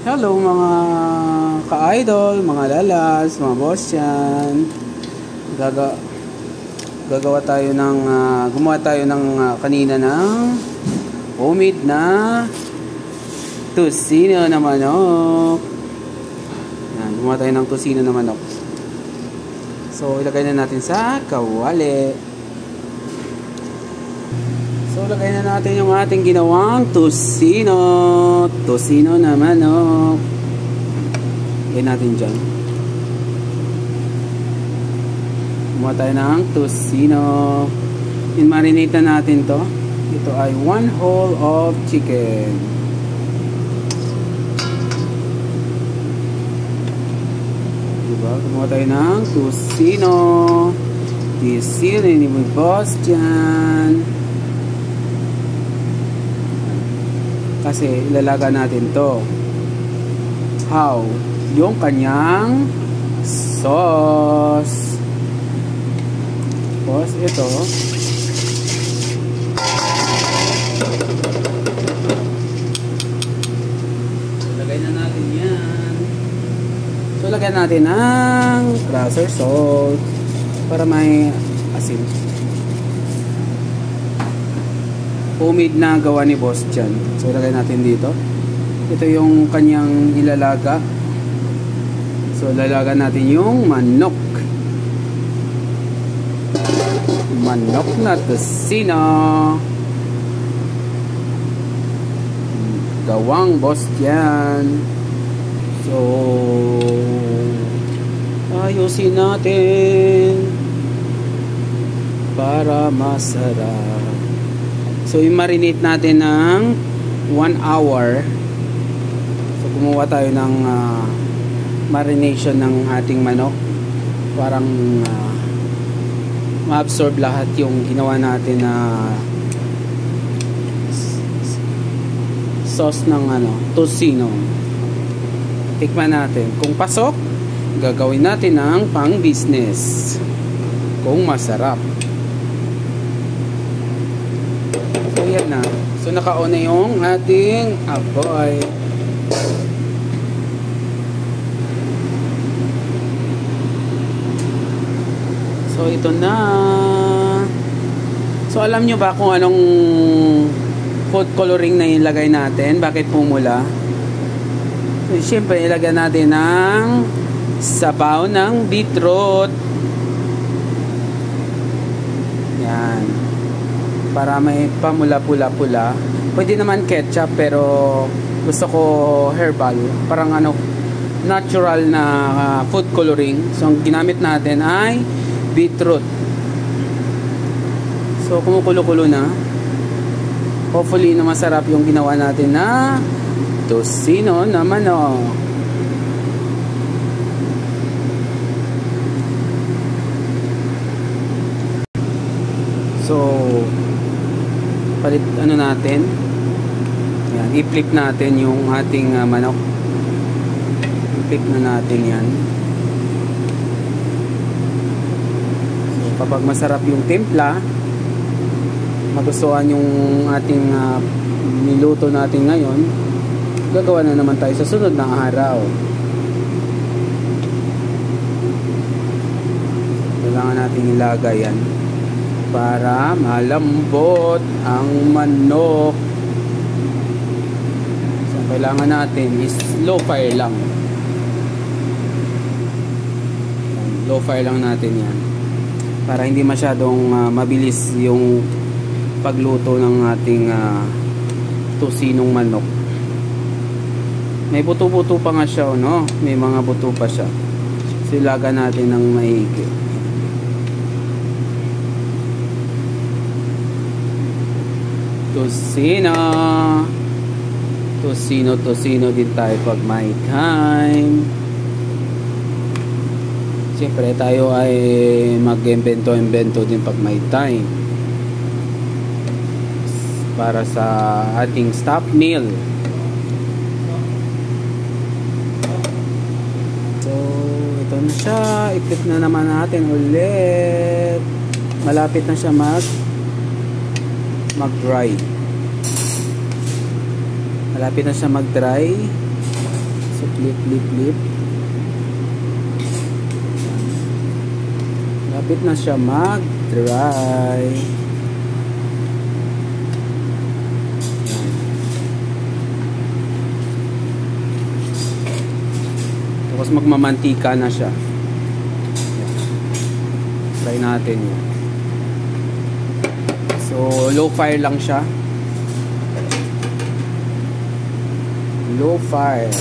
Hello mga ka-idol, mga lalas, mga boss yan. Gagawa tayo ng gumawa tayo ng kanina ng homemade na tusino na manok. Yan, gumawa tayo ng tusino na manok. So ilagay na natin sa kawali. So lagay na natin yung ating ginawang tusino na manok. Lagay natin dyan. Gumawa tayo ng tusino. In-marinate na natin to. Ito ay 1 whole of chicken. Diba? Gumawa tayo ng tusino. Tusino ni boss dyan. Kasi ilalaga natin to. How? Yung kanyang sauce. Tapos ito. Lagay na natin yan. So lagyan natin ng brother salt para may asin. Homemade na gawa ni boss dyan. So ilagay natin dito. Ito yung kanyang ilalaga. So ilalaga natin yung manok. Manok na tusino. Gawang boss dyan. So ayusin natin para masarap. So, i-marinate natin ng 1 hour. So, gumawa tayo ng marination ng ating manok. Parang ma-absorb lahat yung ginawa natin na sauce ng tusino. Tikman natin. Kung pasok, gagawin natin ng pang-business. Kung masarap. So yan na. So naka-on na yung ating apoy. So ito na. So alam nyo ba kung anong food coloring na ilagay natin? Bakit pumula? So, siyempre ilagay natin ng sabaw ng beetroot. Yan. Para may pamula-pula-pula. Pwede naman ketchup pero gusto ko herbal. Parang natural na food coloring. So ang ginamit natin ay beetroot. So kumukulo-kulo na. Hopefully na masarap yung ginawa natin na tusino na manok. So palit natin. Yan, i-flip natin yung ating manok. I-flip na natin yan. So, kapag masarap yung timpla, magustuhan yung ating niluto natin ngayon, gagawa na naman tayo sa sunod na araw. Kailangan natin ilagay yan para malambot ang manok. So, kailangan natin is low fire lang. Low fire lang natin yan. Para hindi masyadong mabilis yung pagluto ng ating tusinong manok. May buto-buto pa nga siya, no? May mga buto pa siya. Silaga natin ng maigi. Tusino din tayo pag may time. Siyempre tayo ay mag-invento din pag may time. Para sa ating stop meal. So ito na siya. I-flip na naman natin ulit. Malapit na siya mag-dry. Malapit na siya mag-dry. So, flip. Lapit na siya mag-dry. Tapos magmamantika na siya. Try natin yan. So, low fire lang siya. Low fire.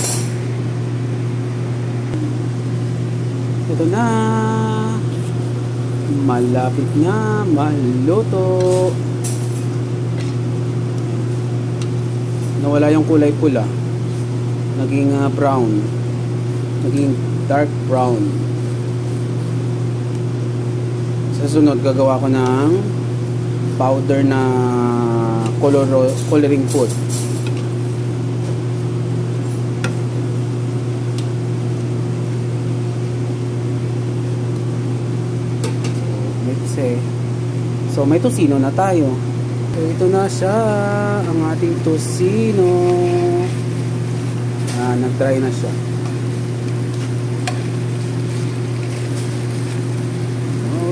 Ito na. Malapit na maluto. Nawala yung kulay pula. Naging brown. Naging dark brown. Sa sunod, gagawa ko ng powder na coloring food. So may tosino na tayo. So ito na siya, ang ating tosino. Nag-dry na siya.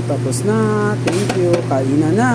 Tapos na. Thank you. Kain na.